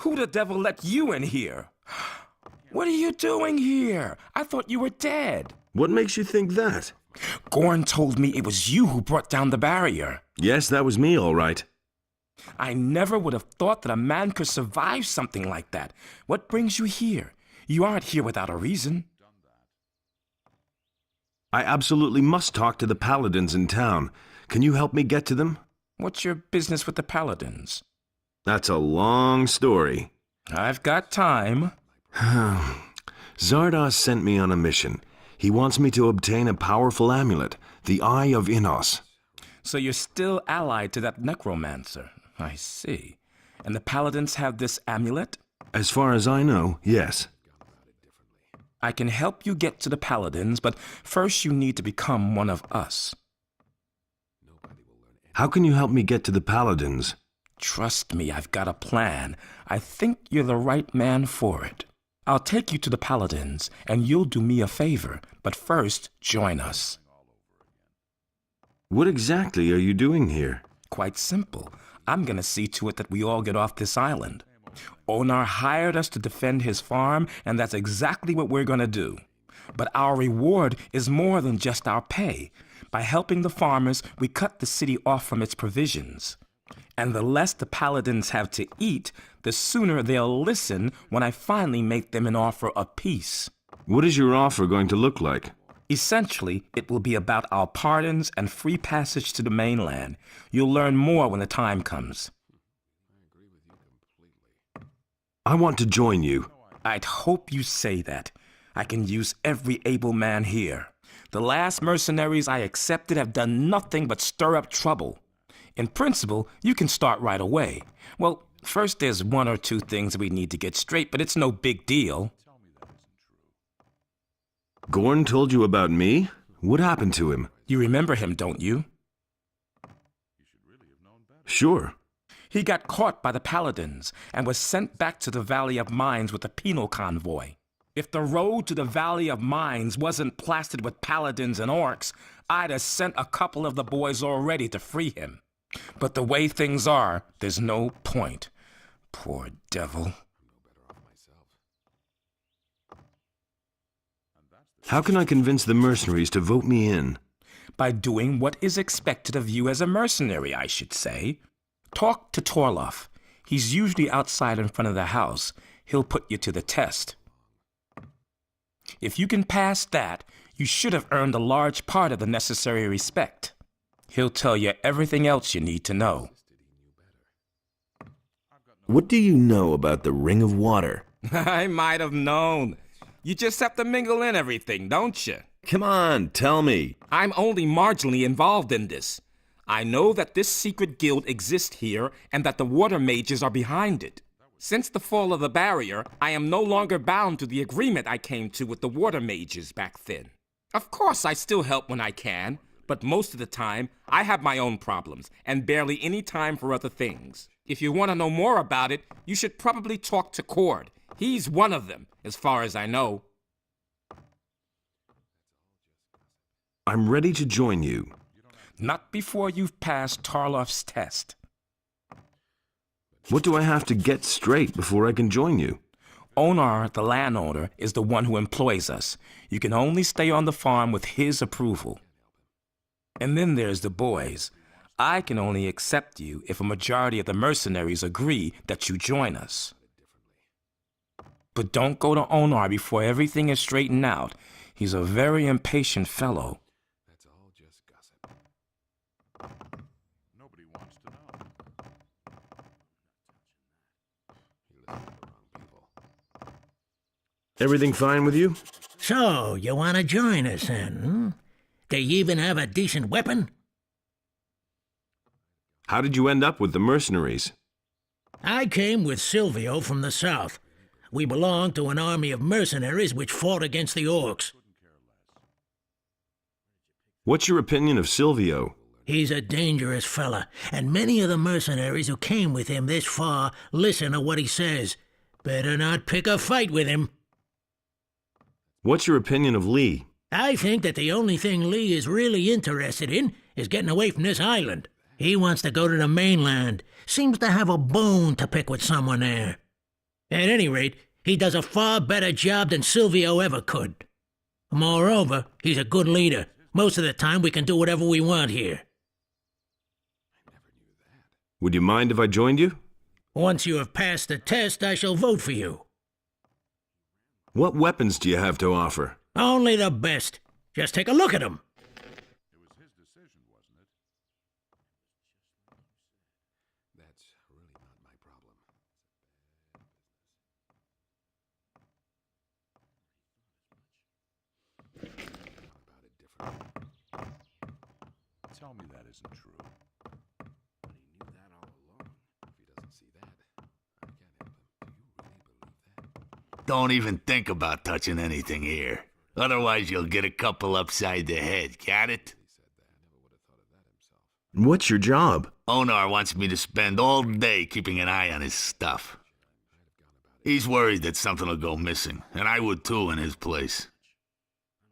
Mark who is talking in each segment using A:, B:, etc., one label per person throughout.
A: Who the devil let you in here? What are you doing here? I thought you were dead.
B: What makes you think that?
A: Gorn told me it was you who brought down the barrier.
B: Yes, that was me, all right.
A: I never would have thought that a man could survive something like that. What brings you here? You aren't here without a reason.
B: I absolutely must talk to the paladins in town. Can you help me get to them?
A: What's your business with the paladins?
B: That's a long story.
A: I've got time.
B: Zardoz sent me on a mission. He wants me to obtain a powerful amulet, the Eye of Innos.
A: So you're still allied to that necromancer. I see. And the paladins have this amulet?
B: As far as I know, yes.
A: I can help you get to the paladins, but first you need to become one of us.
B: How can you help me get to the paladins?
A: Trust me, I've got a plan. I think you're the right man for it. I'll take you to the paladins, and you'll do me a favor, but first, join us.
B: What exactly are you doing here?
A: Quite simple. I'm gonna see to it that we all get off this island. Onar hired us to defend his farm, and that's exactly what we're gonna do. But our reward is more than just our pay. By helping the farmers, we cut the city off from its provisions. And the less the paladins have to eat, the sooner they'll listen when I finally make them an offer of peace.
B: What is your offer going to look like?
A: Essentially, it will be about our pardons and free passage to the mainland. You'll learn more when the time comes.
B: I want to join you.
A: I'd hope you say that. I can use every able man here. The last mercenaries I accepted have done nothing but stir up trouble. In principle, you can start right away. Well, first there's one or two things we need to get straight, but it's no big deal.
B: Gorn told you about me? What happened to him?
A: You remember him, don't you?
B: Sure.
A: He got caught by the paladins and was sent back to the Valley of Mines with a penal convoy. If the road to the Valley of Mines wasn't plastered with paladins and orcs, I'd have sent a couple of the boys already to free him. But the way things are, there's no point. Poor devil.
B: How can I convince the mercenaries to vote me in?
A: By doing what is expected of you as a mercenary, I should say. Talk to Torloff. He's usually outside in front of the house. He'll put you to the test. If you can pass that, you should have earned a large part of the necessary respect. He'll tell you everything else you need to know.
C: What do you know about the Ring of Water?
A: I might have known. You just have to mingle in everything, don't you?
C: Come on, tell me.
A: I'm only marginally involved in this. I know that this secret guild exists here and that the water mages are behind it. Since the fall of the barrier, I am no longer bound to the agreement I came to with the water mages back then. Of course, I still help when I can, but most of the time, I have my own problems and barely any time for other things. If you want to know more about it, you should probably talk to Cord. He's one of them, as far as I know.
B: I'm ready to join you.
A: Not before you've passed Tarloff's test.
B: What do I have to get straight before I can join you?
A: Onar, the landowner, is the one who employs us. You can only stay on the farm with his approval. And then there's the boys. I can only accept you if a majority of the mercenaries agree that you join us. But don't go to Onar before everything is straightened out. He's a very impatient fellow.
D: That's all just gossip. Nobody wants to know. You listen to the wrong people.
B: Everything fine with you?
E: So, you want to join us then, hmm? Do you even have a decent weapon?
B: How did you end up with the mercenaries?
E: I came with Silvio from the south. We belong to an army of mercenaries which fought against the orcs.
B: What's your opinion of Silvio?
E: He's a dangerous fella, and many of the mercenaries who came with him this far listen to what he says. Better not pick a fight with him.
B: What's your opinion of Lee?
E: I think that the only thing Lee is really interested in is getting away from this island. He wants to go to the mainland. Seems to have a bone to pick with someone there. At any rate, he does a far better job than Silvio ever could. Moreover, he's a good leader. Most of the time we can do whatever we want here.
B: Would you mind if I joined you?
E: Once you have passed the test, I shall vote for you.
B: What weapons do you have to offer?
E: Only the best. Just take a look at them.
D: That's really not my problem. About it differently. Tell me that isn't true. But he knew that all along. If he doesn't see that, I can't help him. Do you really believe that?
F: Don't even think about touching anything here. Otherwise, you'll get a couple upside the head, got it?
B: What's your job?
F: Onar wants me to spend all day keeping an eye on his stuff. He's worried that something will go missing, and I would too in his place.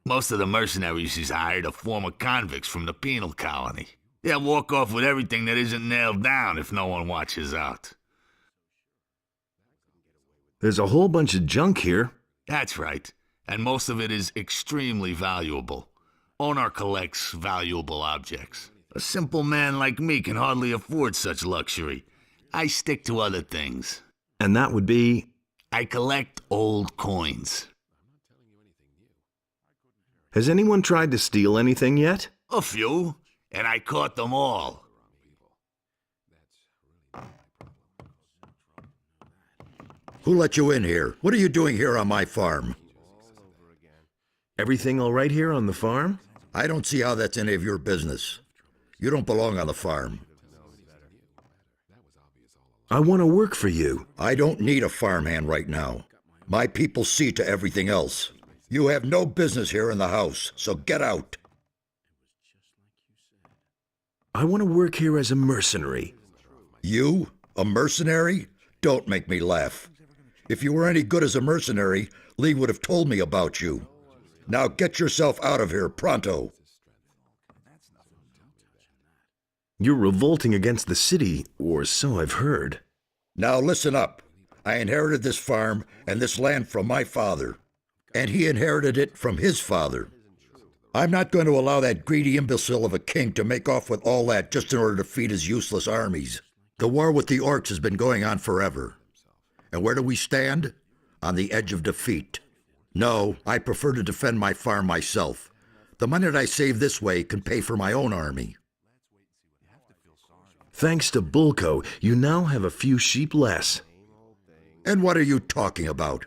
F: Most of the mercenaries he's hired are former convicts from the penal colony. They'll walk off with everything that isn't nailed down if no one watches out.
B: There's a whole bunch of junk here.
F: That's right, and most of it is extremely valuable. Onar collects valuable objects. A simple man like me can hardly afford such luxury. I stick to other things.
B: And that would be...
F: I collect old coins.
B: Has anyone tried to steal anything yet?
F: A few, and I caught them all.
G: Who let you in here? What are you doing here on my farm?
B: Everything all right here on the farm?
G: I don't see how that's any of your business. You don't belong on the farm.
B: I want to work for you.
G: I don't need a farmhand right now. My people see to everything else. You have no business here in the house, so get out.
B: I want to work here as a mercenary.
G: You? A mercenary? Don't make me laugh. If you were any good as a mercenary, Lee would have told me about you. Now get yourself out of here, pronto.
B: You're revolting against the city, or so I've heard.
G: Now listen up. I inherited this farm and this land from my father, and he inherited it from his father. I'm not going to allow that greedy imbecile of a king to make off with all that just in order to feed his useless armies. The war with the orcs has been going on forever. And where do we stand? On the edge of defeat. No, I prefer to defend my farm myself. The money that I save this way can pay for my own army.
B: Thanks to Bulko, you now have a few sheep less.
G: And what are you talking about?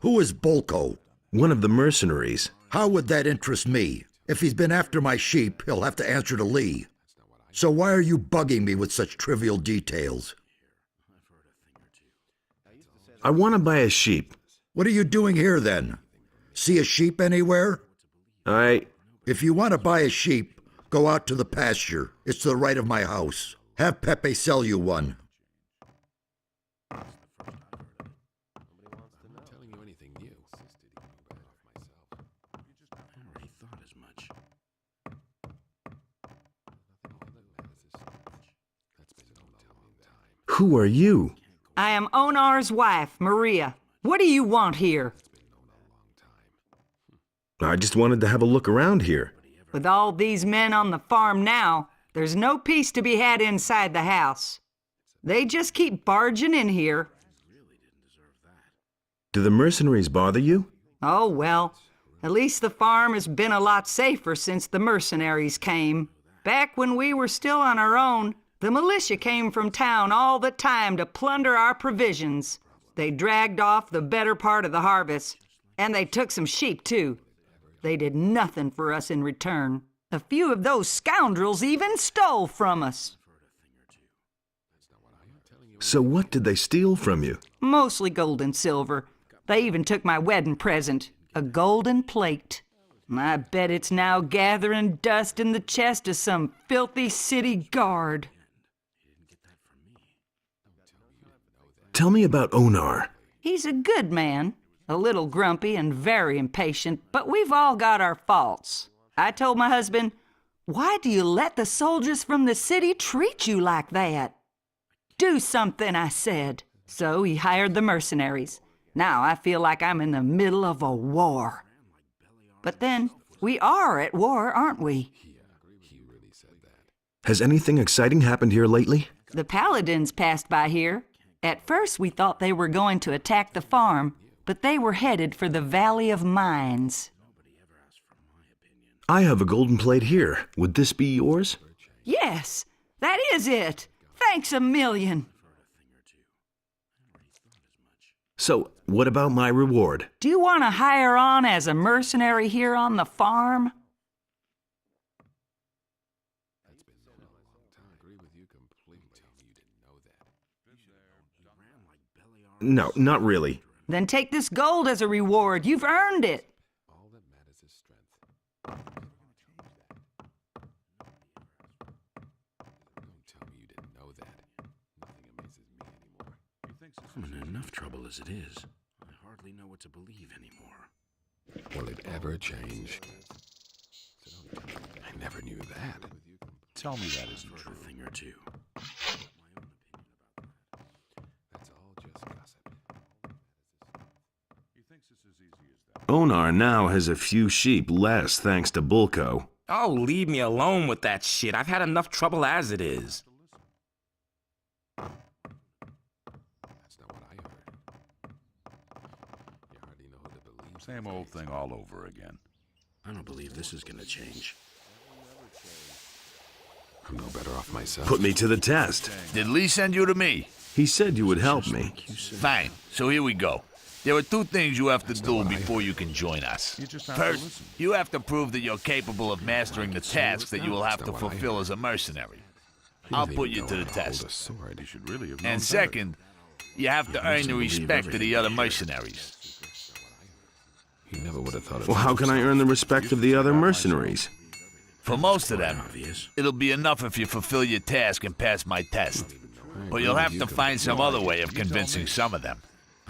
G: Who is Bulko?
B: One of the mercenaries.
G: How would that interest me? If he's been after my sheep, he'll have to answer to Lee. So why are you bugging me with such trivial details?
B: I want to buy a sheep.
G: What are you doing here, then? See a sheep anywhere?
B: If
G: you want to buy a sheep, go out to the pasture. It's to the right of my house. Have Pepe sell you one.
D: I'm not telling you anything new. I already thought as much.
B: Who are you?
H: I am Onar's wife, Maria. What do you want here?
B: I just wanted to have a look around here.
H: With all these men on the farm now, there's no peace to be had inside the house. They just keep barging in here.
B: Do the mercenaries bother you?
H: Oh, well, at least the farm has been a lot safer since the mercenaries came. Back when we were still on our own, the militia came from town all the time to plunder our provisions. They dragged off the better part of the harvest, and they took some sheep, too. They did nothing for us in return. A few of those scoundrels even stole from us.
B: So what did they steal from you?
H: Mostly gold and silver. They even took my wedding present, a golden plate. I bet it's now gathering dust in the chest of some filthy city guard.
B: Tell me about Onar.
H: He's a good man, a little grumpy and very impatient, but we've all got our faults. I told my husband, "Why do you let the soldiers from the city treat you like that?" "Do something," I said. So he hired the mercenaries. Now I feel like I'm in the middle of a war. But then, we are at war, aren't we?
B: Has anything exciting happened here lately?
H: The paladins passed by here. At first we thought they were going to attack the farm, but they were headed for the Valley of Mines.
B: I have a golden plate here. Would this be yours?
H: Yes, that is it. Thanks a million.
B: So, what about my reward?
H: Do you want to hire on as a mercenary here on the farm?
B: No, not really.
H: Then take this gold as a reward. You've earned it.
D: All that matters is strength. Don't tell me you didn't know that. Nothing amazes me anymore.
I: I'm in enough trouble as it is. I hardly know what to believe anymore.
D: Will it ever change? I never knew that. Tell me that isn't true.
I: A thing or two.
D: That's all just gossip. He thinks it's as easy as that.
B: Onar now has a few sheep less thanks to Bulko.
A: Oh, leave me alone with that shit. I've had enough trouble as it is.
D: That's not what I heard. You hardly know who to believe.
I: Same old thing all over again. I don't believe this is going to change.
D: I'm no better off myself.
B: Put me to the test.
F: Did Lee send you to me?
B: He said you would help me.
F: Fine. So here we go. There are two things you have to do before you can join us.
I: You just have to
F: First,
I: listen.
F: you have to prove that you're capable of mastering the tasks that you will have to fulfill as a mercenary. I'll put you to the test.
D: A sword.
I: You should really have known
F: And
I: better.
F: second, you have to earn the respect of the other mercenaries.
D: You never would have thought of
B: Well, how can I earn the respect of the other mercenaries?
F: For most of them,
I: Obvious.
F: it'll be enough if you fulfill your task and pass my test. But you'll have to find some other way of convincing some of them.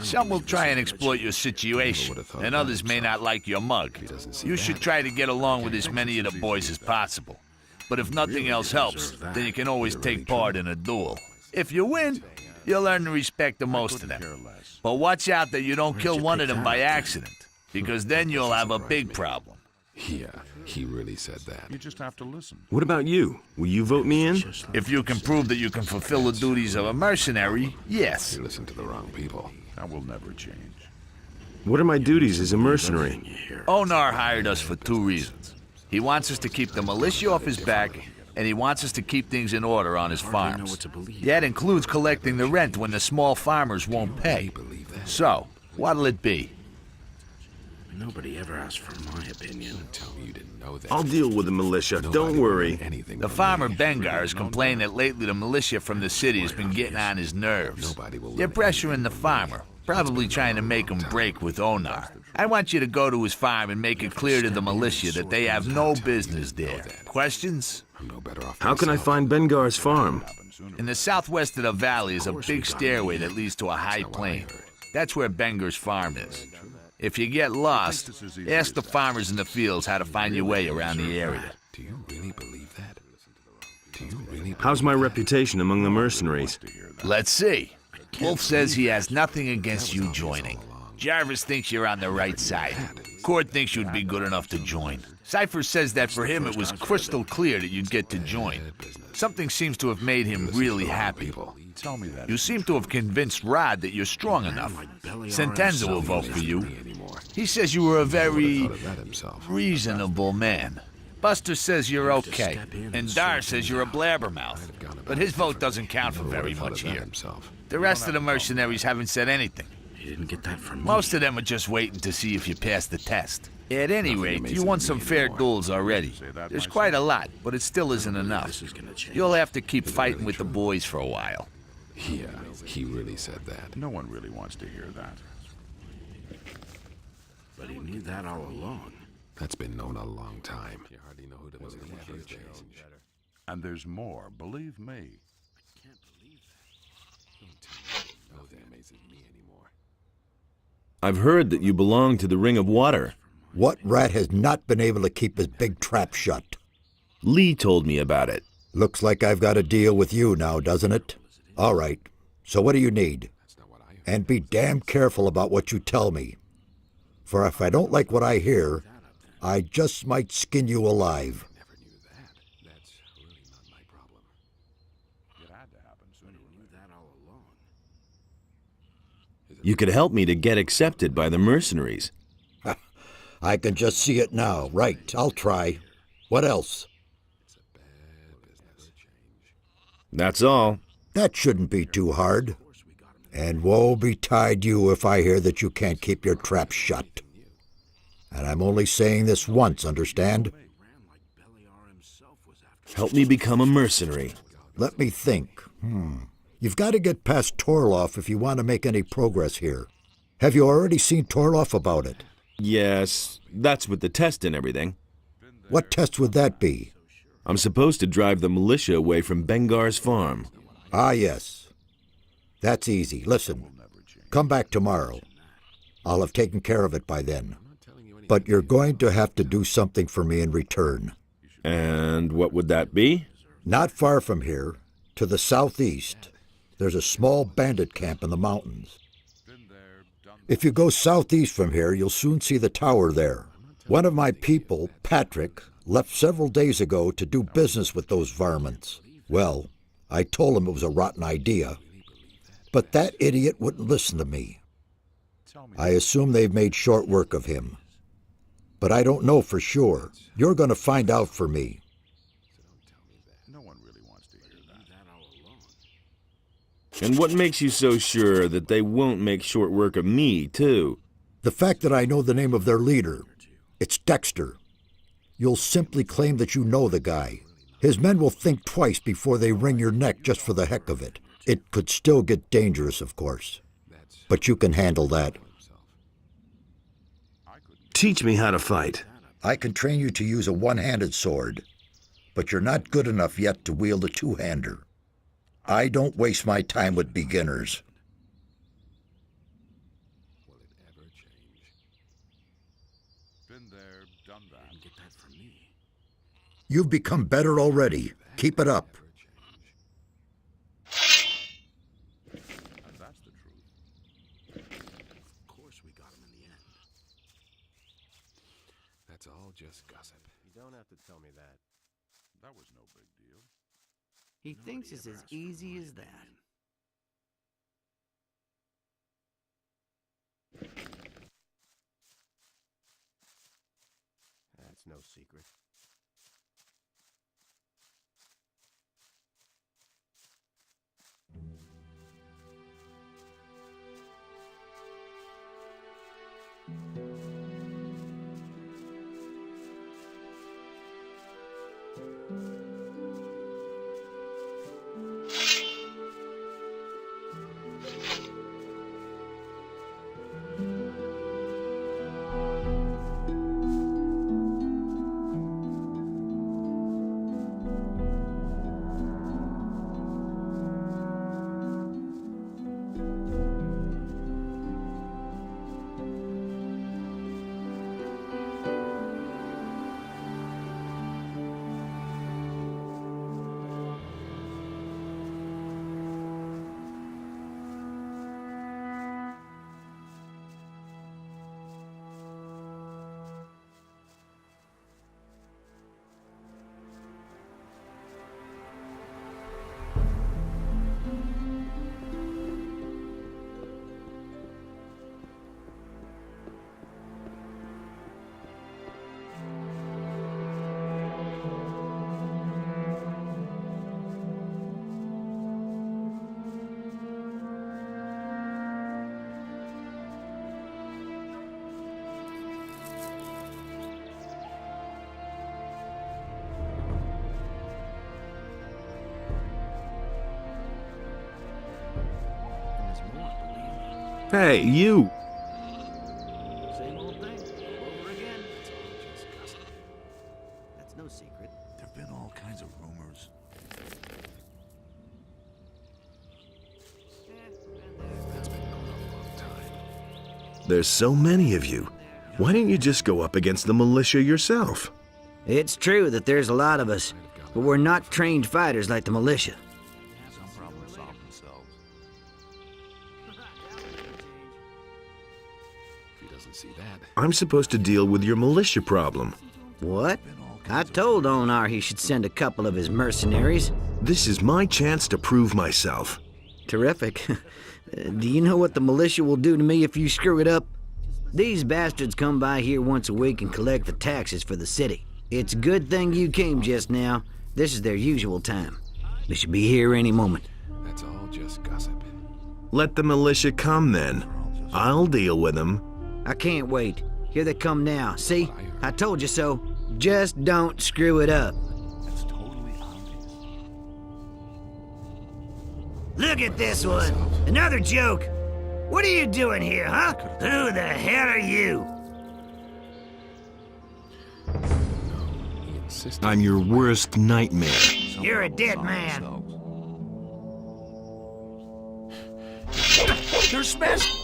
F: Some will try and exploit your situation, and others may not like your mug. You should try to get along with as many of the boys as possible. But if nothing else helps, then you can always take part in a duel. If you win, you'll earn the respect of most of them. But watch out that you don't kill one of them by accident, because then you'll have a big problem.
D: Yeah, he really said that.
I: You just have to listen.
B: What about you? Will you vote me in?
F: If you can prove that you can fulfill the duties of a mercenary, yes.
D: You listen to the wrong people.
I: That will never change.
B: What are my duties as a mercenary?
F: Onar hired us for two reasons. He wants us to keep the militia off his back, and he wants us to keep things in order on his farms. That includes collecting the rent when the small farmers won't pay. So, what'll it be?
I: Nobody ever asked for my opinion.
D: Tell me you didn't know that.
B: I'll deal with the militia, don't worry.
D: Anything
F: The
D: from
F: farmer
D: me.
F: Bengar has complained that lately the militia from the city has been getting on his nerves.
D: Nobody will
F: They're
D: let
F: pressuring the farmer, probably trying to make him break with Onar. I want you to go to his farm and make it clear to the militia that they have no business there. Questions?
D: I'm no better off
B: How can I
D: myself.
B: find Bengar's farm?
F: In the southwest of the valley is a big stairway that leads to a high plain. That's where Bengar's farm is. If you get lost, ask the farmers in the fields how to find your way around the area.
D: Do you really believe that? Do you really
B: How's my reputation among the mercenaries?
F: Let's see. Wolf says he has nothing against you joining. Jarvis thinks you're on the right side. Cord thinks you'd be good enough to join. Cypher says that for him it was crystal clear that you'd get to join. Something seems to have made him really happy.
I: Tell me that.
F: You seem to have convinced Rod that you're strong enough. Sentenza will vote for you. He says you were a very
D: that himself?
F: reasonable man. Buster says you're okay, and Dar says you're a blabbermouth. But his vote doesn't count for very much here.
D: Himself.
F: The rest of the mercenaries haven't said anything.
I: You didn't get that from me.
F: Most of them are just waiting to see if you pass the test. At any rate, you won some fair duels already. There's quite a lot, but it still isn't enough.
I: This is gonna change.
F: You'll have to keep fighting with the boys for a while.
D: Yeah, he really said that.
I: No one really wants to hear that. But he knew that all along.
D: That's been known a long time. You hardly know who to believe.
I: And there's more, believe me.
D: Nothing amazes me anymore.
C: I've heard that you belong to the Ring of Water.
G: What rat has not been able to keep his big trap shut?
C: Lee told me about it.
G: Looks like I've got a deal with you now, doesn't it? All right. So what do you need? And be damn careful about what you tell me. For if I don't like what I hear, I just might skin you alive.
D: Never knew that. That's really not my problem. It had to happen sooner or later. That all along.
C: You could help me to get accepted by the mercenaries.
G: I can just see it now. Right, I'll try. What else?
D: It's a bad business.
C: That's all.
G: That shouldn't be too hard. And woe betide you if I hear that you can't keep your trap shut. And I'm only saying this once, understand?
C: Help me become a mercenary.
G: Let me think. You've got to get past Torloff if you want to make any progress here. Have you already seen Torloff about it?
C: Yes, that's with the test and everything.
G: What test would that be?
C: I'm supposed to drive the militia away from Bengar's farm.
G: Ah, yes. That's easy. Listen, come back tomorrow. I'll have taken care of it by then. But you're going to have to do something for me in return.
C: And what would that be?
G: Not far from here, to the southeast, there's a small bandit camp in the mountains. If you go southeast from here, you'll soon see the tower there. One of my people, Patrick, left several days ago to do business with those varmints. Well, I told him it was a rotten idea, but that idiot wouldn't listen to me. I assume they've made short work of him. But I don't know for sure. You're going to find out for me.
D: No one really wants to hear that.
C: And what makes you so sure that they won't make short work of me, too?
G: The fact that I know the name of their leader. It's Dexter. You'll simply claim that you know the guy. His men will think twice before they wring your neck just for the heck of it. It could still get dangerous, of course. But you can handle that.
B: Teach me how to fight.
G: I can train you to use a one-handed sword, but you're not good enough yet to wield a two-hander. I don't waste my time with beginners.
D: Will it ever change? Been there, done that. Get that from me.
G: You've become better already. Keep it up.
D: And that's the truth. Of course we got him in the end. That's all just gossip.
J: You don't have to tell me that.
D: That was no big deal.
J: He thinks it's as easy as that. That's no secret.
C: Hey, you!
J: Same old thing, all over again. It's all just gossip. That's no secret.
D: There've been all kinds of rumors. That's been going on a long time.
B: There's so many of you. Why don't you just go up against the militia yourself?
K: It's true that there's a lot of us, but we're not trained fighters like the militia.
D: Some problems solve themselves. he doesn't see that.
B: I'm supposed to deal with your militia problem.
K: What? I told NOTR he should send a couple of his mercenaries.
B: This is my chance to prove myself.
K: Terrific. Do you know what the militia will do to me if you screw it up? These bastards come by here once a week and collect the taxes for the city. It's a good thing you came just now. This is their usual time. They should be here any moment.
D: That's all just gossip.
B: Let the militia come then. I'll deal with them.
K: I can't wait. Here they come now. See? I told you so. Just don't screw it up.
I: That's totally obvious.
K: Look at this one. Another joke. What are you doing here, huh? Who the hell are you?
D: He insisted.
B: I'm your worst nightmare.
K: You're a dead man.
I: They're smashed! They're smashed!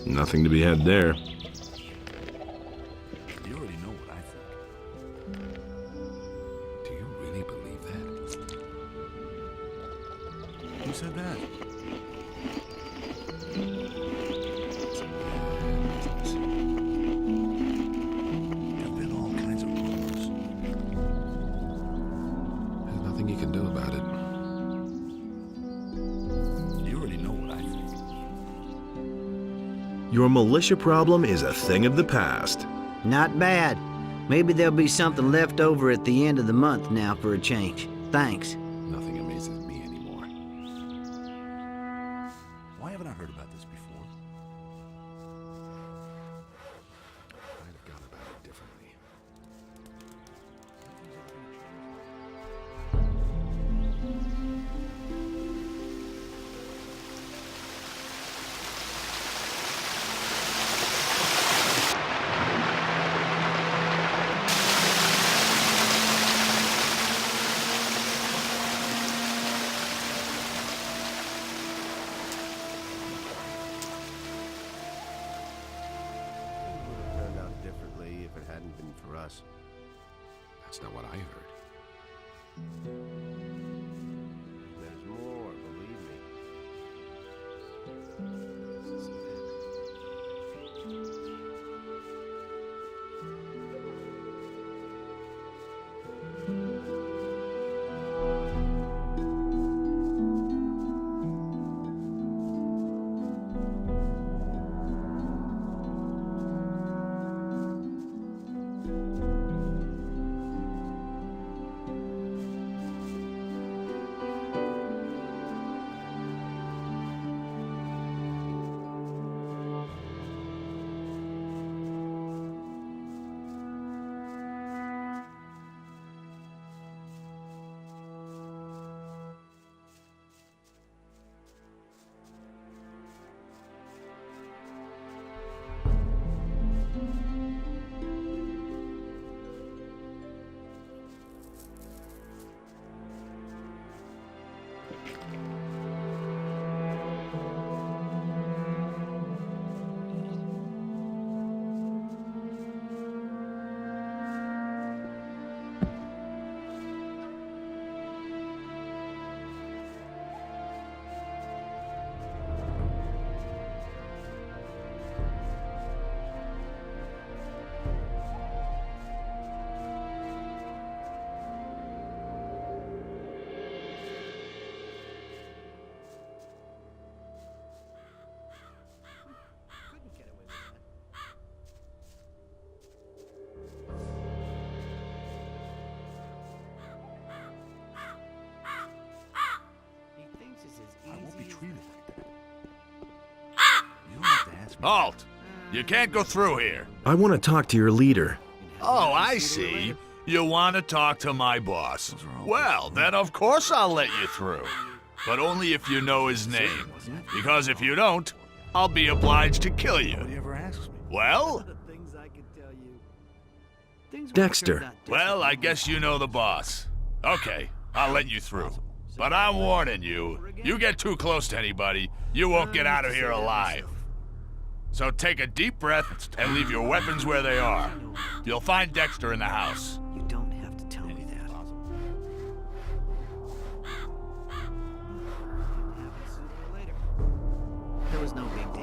B: Nothing to be had there.
I: You already know what I think.
D: Do you really believe that?
I: Who said that? There've been all kinds of rumors.
D: There's nothing you can do about it.
I: You already know what I think.
B: Your militia problem is a thing of the past.
K: Not bad. Maybe there'll be something left over at the end of the month now for a change. Thanks.
D: Nothing amazes me anymore.
I: Why haven't I heard about this before?
D: I'd have gone about it differently.
J: It would have turned out differently if it hadn't been for us.
D: That's not what I heard.
J: There's more, believe me.
D: This isn't it.
F: Halt! You can't go through here.
B: I want to talk to your leader.
F: Oh, I see. You want to talk to my boss. Well, then of course I'll let you through. But only if you know his name. Because if you don't, I'll be obliged to kill you. Well?
B: Dexter.
F: Well, I guess you know the boss. Okay, I'll let you through. But I'm warning you, you get too close to anybody, you won't get out of here alive. So take a deep breath and leave your weapons where they are. You'll find Dexter in the house.
J: You don't have to tell me that. There was no big deal.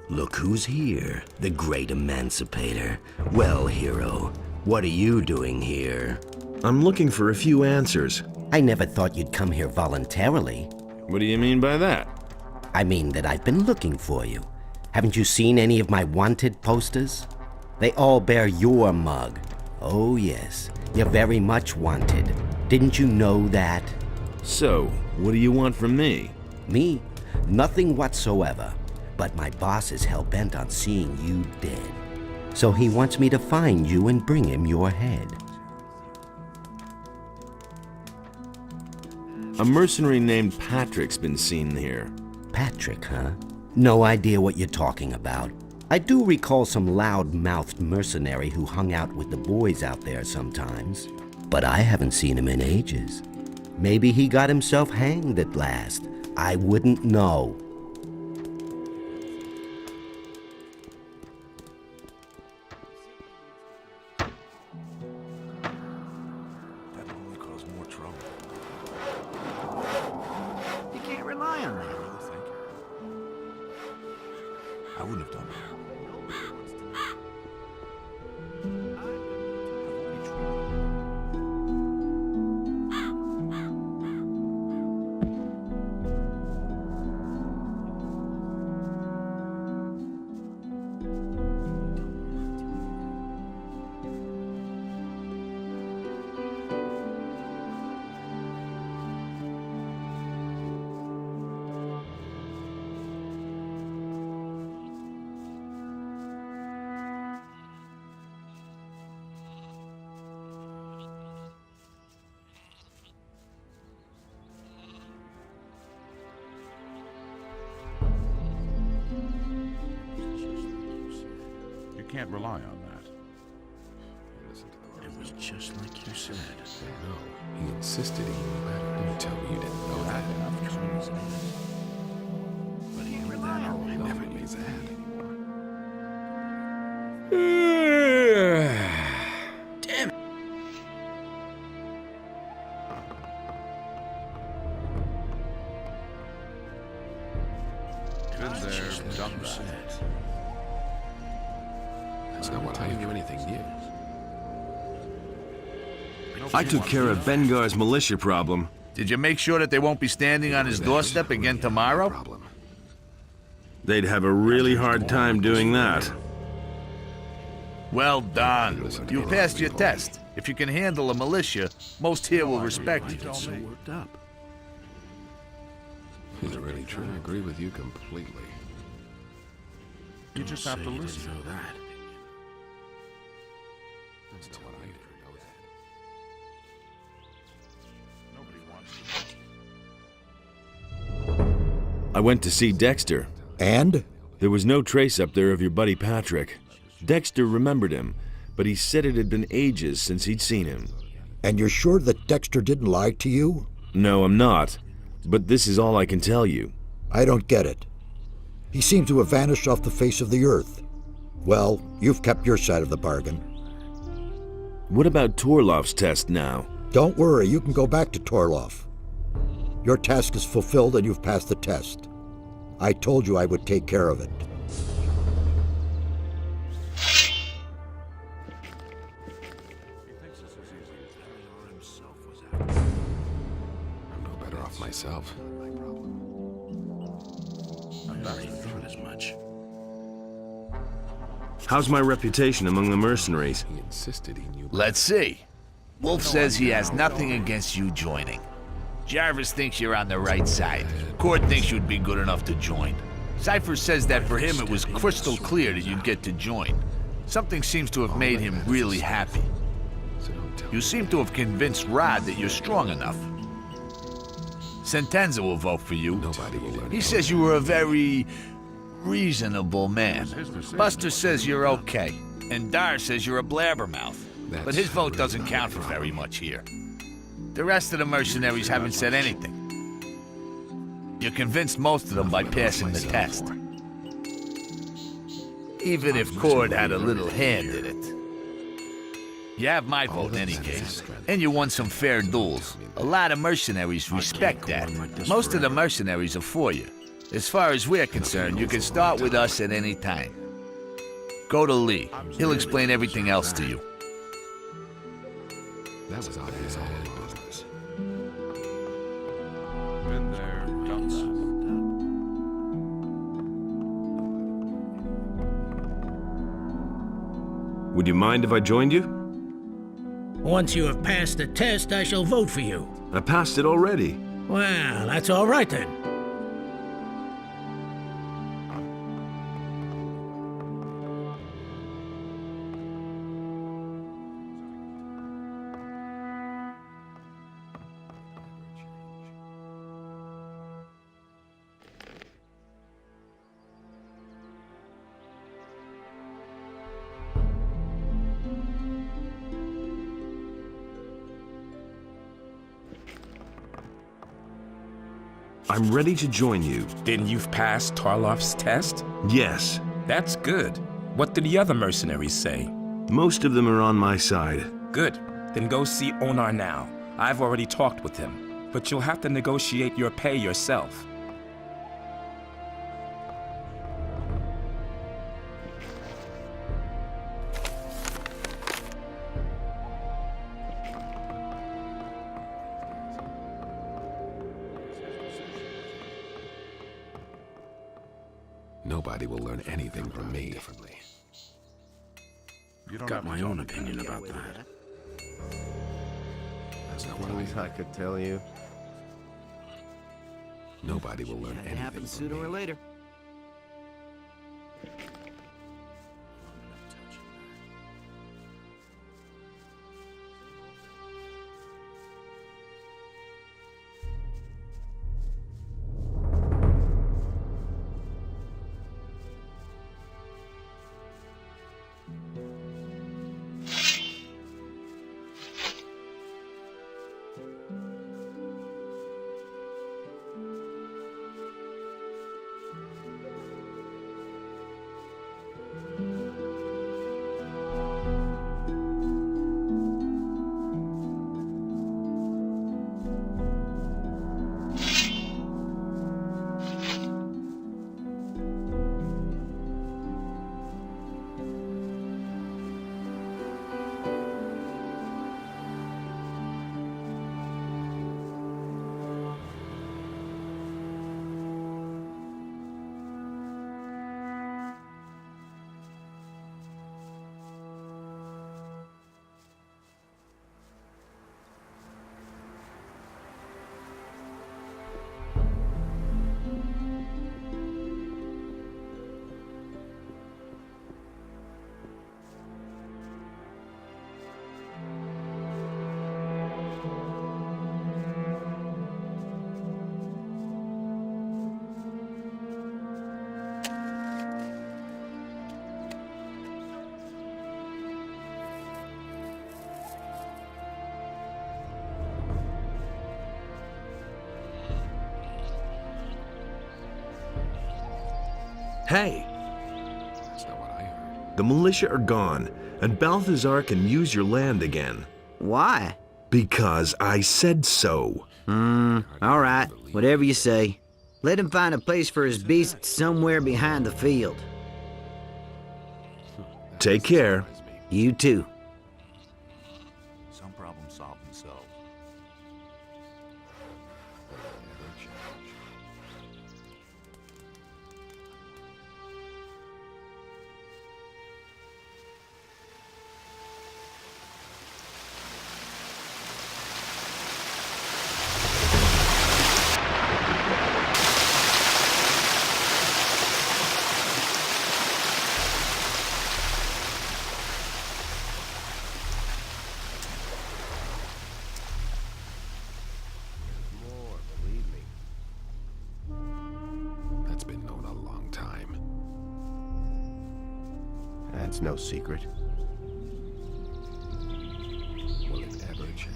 L: Look who's here, the great emancipator. Well, hero, what are you doing here?
B: I'm looking for a few answers.
L: I never thought you'd come here voluntarily.
C: What do you mean by that?
L: I mean that I've been looking for you. Haven't you seen any of my wanted posters? They all bear your mug. Oh yes, you're very much wanted. Didn't you know that?
C: So, what do you want from me?
L: Me? Nothing whatsoever. But my boss is hell-bent on seeing you dead. So he wants me to find you and bring him your head.
C: A mercenary named Patrick's been seen here.
L: Patrick, huh? No idea what you're talking about. I do recall some loud-mouthed mercenary who hung out with the boys out there sometimes. But I haven't seen him in ages. Maybe he got himself hanged at last. I wouldn't know.
I: That'll only cause more trouble.
J: You can't rely on that.
I: I really think. I wouldn't have done that. You can't rely on that. It was just like you said.
D: No, he insisted he knew better. Don't tell me you didn't know that.
I: But he heard that all
D: I never knew that.
I: Damn it.
D: Been there, done that. That's not what telling you anything new.
B: I took care of Bengar's militia problem.
F: Did you make sure that they won't be standing on his doorstep again tomorrow?
D: Problem.
B: They'd have a really hard time doing that.
F: Well done. You passed your test. If you can handle a militia, most here will respect you.
I: So worked up.
D: Is it really true? I agree with you completely.
I: You just have to listen. Know that.
D: That's what I do.
I: Nobody wants
C: I went to see Dexter.
G: And?
C: There was no trace up there of your buddy Patrick. Dexter remembered him, but he said it had been ages since he'd seen him.
G: And you're sure that Dexter didn't lie to you?
C: No, I'm not. But this is all I can tell you.
G: I don't get it. He seems to have vanished off the face of the earth. Well, you've kept your side of the bargain.
C: What about Torloff's test now?
G: Don't worry, you can go back to Torloff. Your task is fulfilled and you've passed the test. I told you I would take care of it.
D: I'm no better off myself.
I: I barely thought as much.
B: How's my reputation among the mercenaries?
D: He insisted he knew.
F: Let's see. Wolf says he has nothing against you joining. Jarvis thinks you're on the right side. Cord thinks you'd be good enough to join. Cypher says that for him it was crystal clear that you'd get to join. Something seems to have made him really happy. You seem to have convinced Rod that you're strong enough. Sentenza will vote for you. He says you were a very reasonable man. Buster says you're okay. And Dar says you're a blabbermouth. But his vote doesn't count for very much here. The rest of the mercenaries haven't said anything. You convinced most of them by passing the test. Even if Cord had a little hand in it. You have my vote in any case, and you won some fair duels. A lot of mercenaries respect that. Most of the mercenaries are for you. As far as we're concerned, you can start with us at any time. Go to Lee. He'll explain everything else to you.
D: That was obvious all in business. Been there, done that.
B: Would you mind if I joined you?
E: Once you have passed the test, I shall vote for you.
B: I passed it already.
E: Well, that's all right then.
B: I'm ready to join you.
A: Then you've passed Tarloff's test?
B: Yes.
A: That's good. What do the other mercenaries say?
B: Most of them are on my side.
A: Good. Then go see Onar now. I've already talked with him. But you'll have to negotiate your pay yourself.
D: Nobody will learn anything from me.
I: Got my own opinion about that.
D: That's not what
J: I could tell you.
D: Nobody will learn
K: It
D: anything
K: happens
D: from
K: sooner
D: me.
K: or later.
B: Hey!
D: That's not what I heard.
B: The militia are gone, and Balthazar can use your land again.
K: Why?
B: Because I said so.
K: All right. Whatever you say. Let him find a place for his beast somewhere behind the field.
B: Take care.
K: You too.
F: Some problem solved themselves.
I: That's no secret.
D: Will it ever change?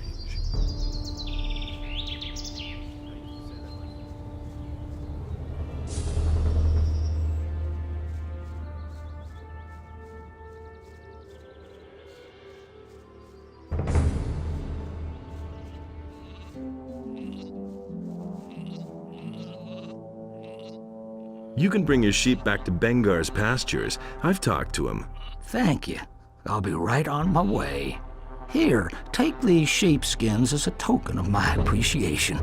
B: You can bring your sheep back to Bengar's pastures. I've talked to him.
M: Thank you. I'll be right on my way. Here, take these sheepskins as a token of my appreciation.